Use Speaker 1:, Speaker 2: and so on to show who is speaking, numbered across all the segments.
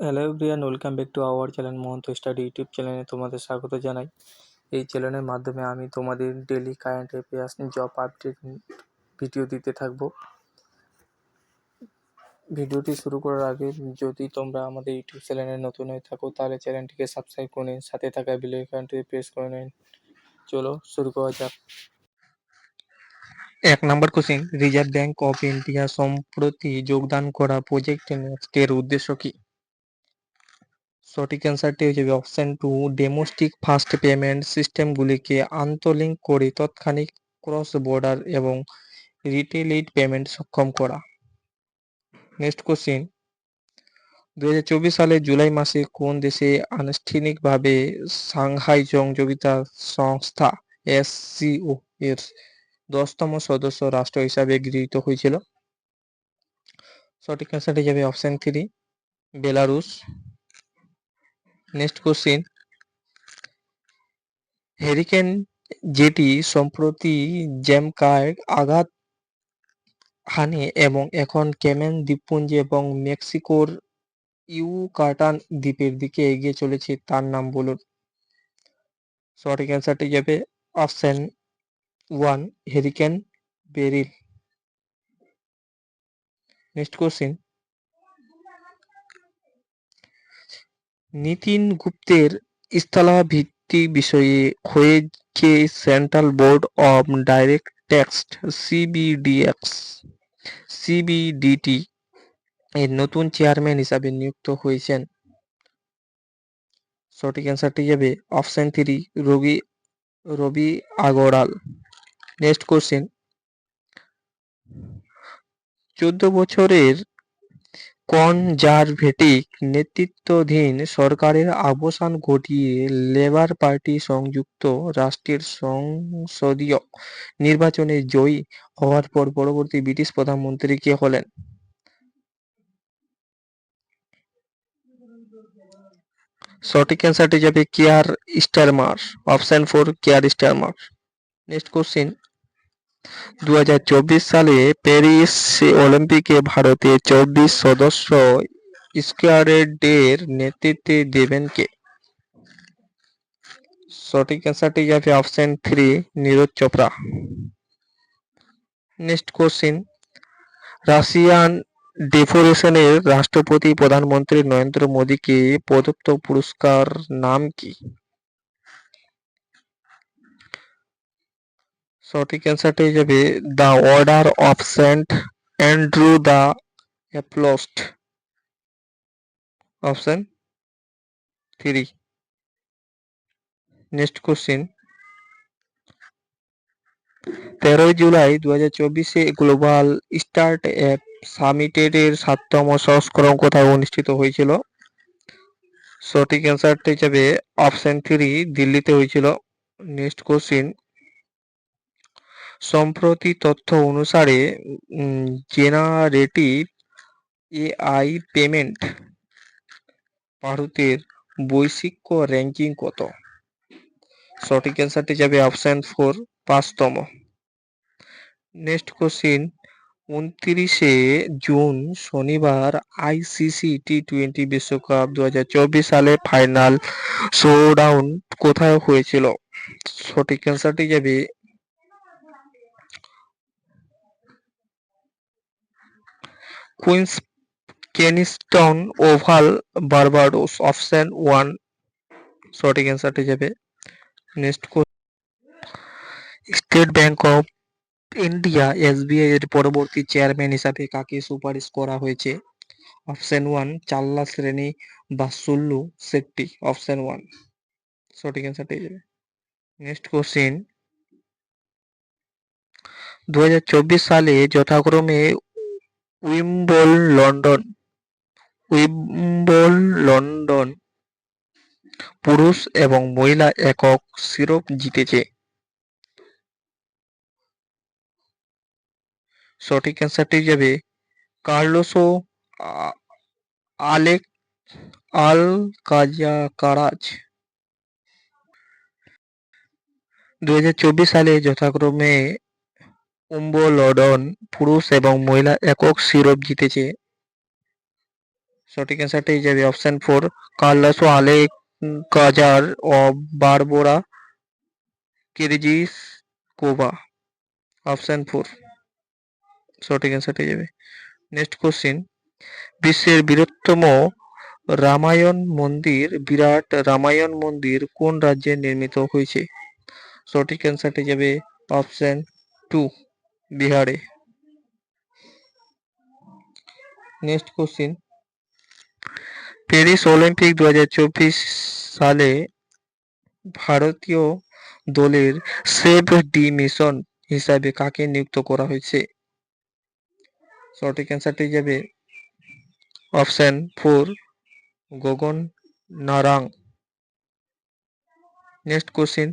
Speaker 1: Hello everyone, welcome back to our channel Mahanta study YouTube চ্যানেলে তোমাদের স্বাগত জানাই। এই চ্যানেলের মাধ্যমে আমি তোমাদের daily current affairs, job update video দিতে থাকবো। ভিডিওটি শুরু করার আগে যদি তোমরা আমাদের ইউটিউব চ্যানেলে নতুন হয়ে থাকো তাহলে চ্যানেলটিকে সাবস্ক্রাইব করে নিন, সাথে থাকা বেল আইকনটি প্রেস করে নিন। চলো শুরু করা যাক। 1 নম্বর question, Reserve Bank of India সম্প্রতি যোগদান করা প্রজেক্ট নেক্সটের উদ্দেশ্য কি? সঠিক অ্যান্সারটি হয়ে যাবে অপশন 2, ডোমেস্টিক ফাস্ট পেমেন্ট সিস্টেমগুলিকে আন্তঃলিঙ্ক করে তাৎক্ষণিক ক্রস বর্ডার এবং রিটেইল পেমেন্ট সক্ষম করা। নেক্সট কোশ্চেন, 2024 সালের জুলাই মাসে কোন দেশে আনুষ্ঠানিকভাবে সাংহাই সহযোগিতা সংস্থা SCO এর 10তম সদস্য রাষ্ট্র হিসাবে গৃহীত হয়েছিল? সঠিক অ্যান্সারটি যাবে option 3, Belarus. Next question, hurricane যেটি সম্প্রতি জ্যামাইকায় আঘাত হানে এবং এখন ক্যামেন দ্বীপপুঞ্জ এবং মেক্সিকোর ইউকাটান দ্বীপের দিকে এগিয়ে চলেছে তার নাম বলুন। সঠিক অ্যান্সারটি যাবে option 1, hurricane beryl. Next question, Nitin গুপ্তের স্থলাভিষিক্ত বিষয়ে হয়েছে central board of direct tax সিবিডিটি এর নতুন চেয়ারম্যান হিসাবে নিযুক্ত হয়েছেন। সঠিক অ্যান্সারটি যাবে অপশন 3, রবি আগরওয়াল। নেক্সট কোশ্চেন, 14 বছরের কনজারভেটিভ নেতৃত্বাধীন সরকারের অবসান ঘটিয়ে লেবার পার্টি সংযুক্ত রাষ্ট্রের সংসদীয় নির্বাচনে জয়ী হওয়ার পর পরবর্তী ব্রিটিশ প্রধানমন্ত্রী কে হলেন? সঠিক অ্যান্সারটি যাবে Keir Starmer, option 4, Keir Starmer. Next question, 2024 সালে প্যারিস অলিম্পিকে ভারতে 24 সদস্য স্কোয়াডের নেতৃত্ব দেবেন কে? সঠিক অ্যান্সারটি যাবে option 3, Neeraj Chopra. Next question, Russian ফেডারেশনের রাষ্ট্রপতি প্রধানমন্ত্রী নরেন্দ্র মোদীকে প্রদত্ত পুরস্কার নাম কি? সঠিক অ্যান্সারটি যাবে the order of Saint Andrew the Apostle, option 3। Next question, 13 July 2024 global startup সামিটের 7তম সংস্করণ কোথায় অনুষ্ঠিত হয়েছিল? সঠিক অ্যান্সারটি যাবে অপশন 3, দিল্লিতে হয়েছিল। নেক্সট কোশ্চেন, সম্প্রতি তথ্য অনুসারে জেনারেটিভ এআই পেমেন্ট ভারতের বৈশ্বিক র্যাঙ্কিং কত? সঠিক অ্যান্সারটি যাবে অপশন 4, 5তম। নেক্সট কোশ্চেন, 29 জুন শনিবার আইসিসি টি20 বিশ্বকাপ 2024 সালে ফাইনাল শোডাউন কোথায় হয়েছিল? সঠিক অ্যান্সারটি যাবে কুইন্স কেনিস্টন ওভাল, বার্বাডোস, অপশন 1। সঠিক অ্যান্সারটি যাবে। Next, state bank of India SBI এর পরবর্তী চেয়ারম্যান হিসাবে কাকে সুপারিশ করা হয়েছে? অপশন 1, চাল্লা শ্রেণী বাসুল্লু শেট্টি, অপশন 1। সঠিক অ্যান্সারটি যাবে। নেক্সট কোশ্চেন, 2024 সালে যথাক্রমে উইম্বলডন পুরুষ এবং মহিলা একক শিরোপ জিতেছে। সঠিক অ্যান্সারটি যাবে কার্লোস আলকারাজ। 2024 সালে যথাক্রমে উইম্বলডন পুরুষ এবং মহিলা একক শিরোপ জিতেছে। সঠিক অ্যান্সারটা হয়ে যাবে অপশন 4 কার্লোস আলেকাজার ও বারবোরা কিরজিসকোভা। অপশন 4 সঠিক অ্যান্সারটা হয়ে যাবে। নেক্সট কোশ্চিন, বিশ্বের বৃহত্তম বিরাট রামায়ণ মন্দির কোন রাজ্যে নির্মিত হয়েছে? সঠিক অ্যান্সারটা যাবে অপশন 2 বিহারে। নেক্সট কোশ্চিন, প্যারিস অলিম্পিক 2024 সালে ভারতীয় দলের সেভ ডি মিশন হিসাবে কাকে নিযুক্ত করা হয়েছে? সঠিক অ্যান্সারটি যাবে অপশন 4 গগন নারাং। নেক্সট কোশ্চিন,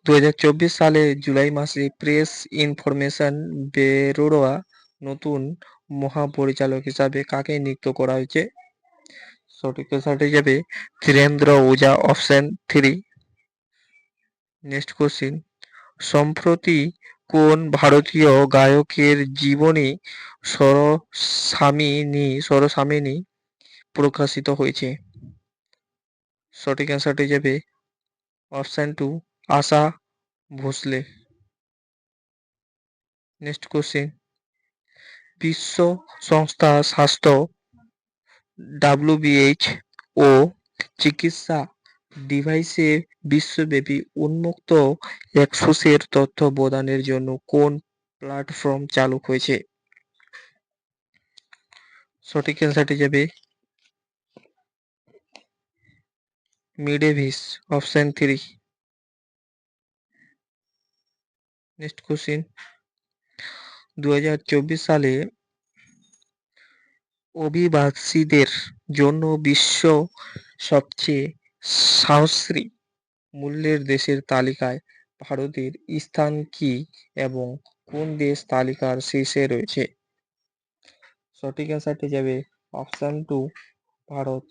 Speaker 1: 2024 সালে জুলাই মাসে প্রেস ইনফরমেশন ব্যুরোর নতুন মহাপরিচালক হিসাবে কাকে নিযুক্ত করা হয়েছে? সঠিক অ্যান্সারটি যাবে ধীরেন্দ্র ওঝা। অপশন 3। নেক্সট কোশ্চিন, সম্প্রতি কোন ভারতীয় গায়কের জীবনী সরসামিনী প্রকাশিত হয়েছে? সঠিক অ্যান্সারটি যাবে অপশন 2 আশা ভোসলে। নেক্সট কোশ্চিন, বিশ্ব সংস্থা স্বাস্থ্য WHO চিকিৎসা ডিভাইসে বিশ্বব্যাপী উন্মুক্ত অ্যাক্সেসের তথ্য প্রদানের জন্য কোন প্ল্যাটফর্ম চালু হয়েছে? সঠিক অ্যান্সারটি যাবে মিডেভিস। অপশন 3। নেক্সট কোশ্চিন, 2024 সালে অভিবাসীদের জন্য বিশ্ব সবচেয়ে সাশ্রয়ী মূল্যের দেশের তালিকায় ভারতের স্থান কি এবং কোন দেশ তালিকার শীর্ষে রয়েছে? সঠিক অ্যান্সারটি যাবে অপশন 2 ভারত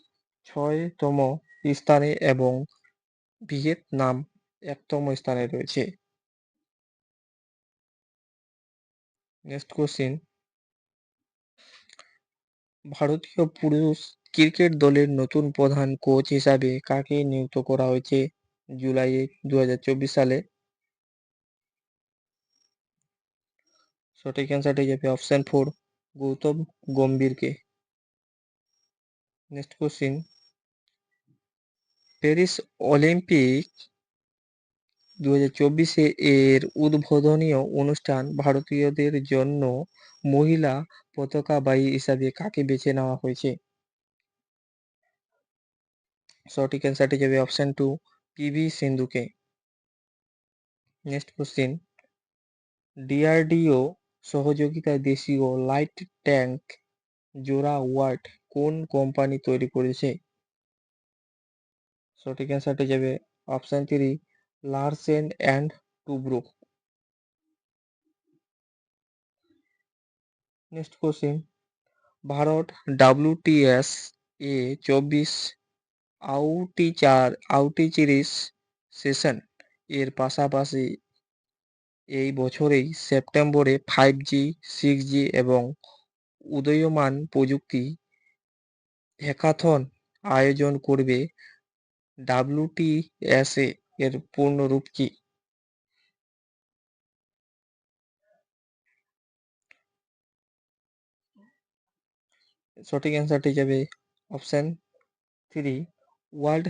Speaker 1: 6তম স্থানে এবং ভিয়েতনাম 1তম স্থানে রয়েছে। নেক্সট কোশ্চিন, ভারতীয় পুরুষ ক্রিকেট দলের নতুন প্রধান কোচ হিসাবে কাকে নিযুক্ত করা হয়েছে জুলাই 2024 সালে? সঠিক অ্যান্সারটি যাবে অপশন 4 গৌতম গম্ভীরকে। নেক্সট কোশ্চিন, প্যারিস অলিম্পিক 2024 এর উদ্বোধনী অনুষ্ঠান ভারতীয়দের জন্য মহিলা পতাকাবাহী হিসাবে কাকে বেছে নেওয়া হয়েছে? সঠিক অ্যান্সারটি যাবে অপশন 2 পিভি সিন্ধুকে। নেক্সট কোশ্চিন, ডিআরডিও সহযোগিতায় দেশীয় লাইট ট্যাঙ্ক জোড়া ওয়ার্ড কোন কোম্পানি তৈরি করেছে? সঠিক অ্যান্সারটি যাবে option 3 Larsen and Toubro. Next question, Bharat WTS এ 24 আউটরিচ সেশন এর পাশাপাশি এই বছরেই সেপ্টেম্বরে 5G 6G এবং উদীয়মান প্রযুক্তি হ্যাকাথন আয়োজন করবে। WTS এর পূর্ণ রূপ কি? সঠিক অ্যান্সারটি যাবে option 3 world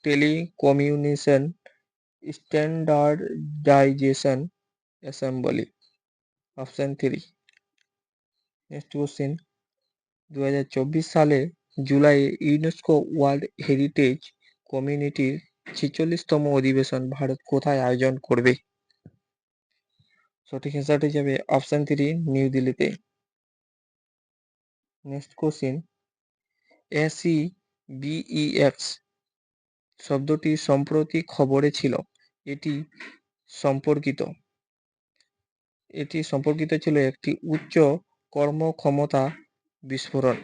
Speaker 1: telecommunication standardisation assembly. Option 3। Next question, 2024 সালে জুলাইয়ে ইউনেস্কো ওয়ার্ল্ড হেরিটেজ কমিউনিটির 46তম অধিবেশন ভারত কোথায় আয়োজন করবে? সঠিক অ্যান্সারটি যাবে অপশন 3 নিউ দিল্লিতে। নেক্সট কোশ্চিন, SEBEX শব্দটি সম্প্রতি খবরে ছিল, এটি সম্পর্কিত ছিল একটি উচ্চ কর্মক্ষমতা বিস্ফোরণ।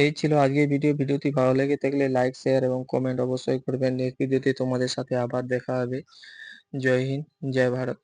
Speaker 1: এই ছিল আজকের ভিডিওটি ভালো লেগে থাকলে লাইক শেয়ার এবং কমেন্ট অবশ্যই করবেন। নেক্সট ভিডিওতে তোমাদের সাথে আবার দেখা হবে। জয় হিন্দ, জয় ভারত।